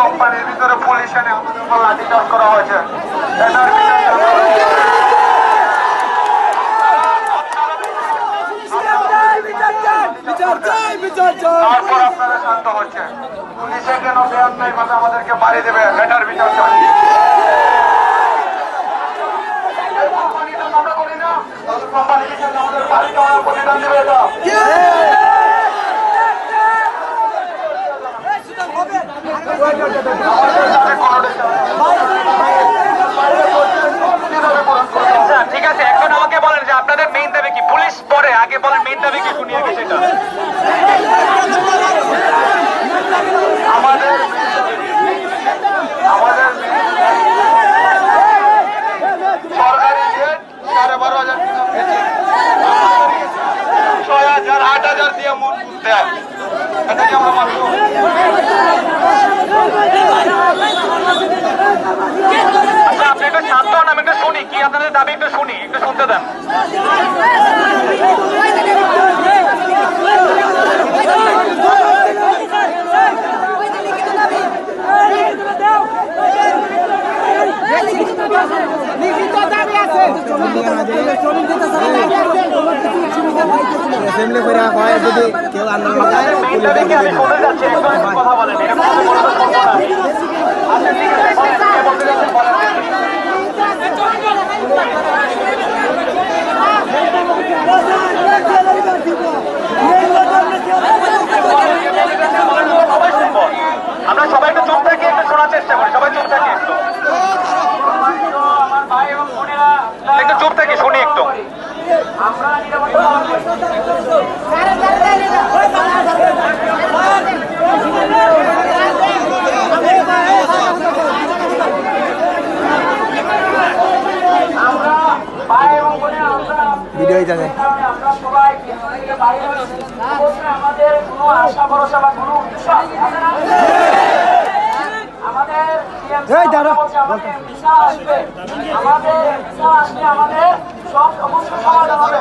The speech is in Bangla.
কোম্পানির ভিতরে পুলিশ এনে আমাদের উপর লাঠিচার্জ করা হয়েছে। তারপর আপনারা শান্ত হচ্ছে, পুলিশে কেন বেআইনি ভাবে আমাদেরকে বাড়ি দেবে, এটার বিচার চাই। আমরা করি না, কোম্পানি আমাদের বাড়ি দেওয়ার প্রতিদান দেবে এটা। ঠিক আছে, এখন আমাকে বলেন যে আপনাদের মেইন দাবি কি? পুলিশ পরে, আগে বলেন মেইন দাবি কি, শুনি আগে সেটা। আমাদের সরকারি গেট 12,500 6,000 8,000 দিয়ে মন করতে, এটা কি আমরা মানব? আচ্ছা, আপনি একটু শান্ত হন, আমি একটু শুনি কি আপনাদের দাবি, একটু শুনি, একটু শুনতে দেন। যদি কেউ আন্দোলন কথা বলেন, আমরা সবাই একটু চুপ থাকি, একটু শোনার চেষ্টা করি, সবাই চুপ থাকি, একটু আমার ভাই এবং বোনেরা একটু চুপ থাকি, শুনি একটু। আমরা ভিডিও জানে আমরা সবাই আমাদের কোনো আশা ভরসা বা কোনো উদ্দেশ্য আমাদের ভিসা আসবে, আমাদের সব সমস্যা সমাধান হবে।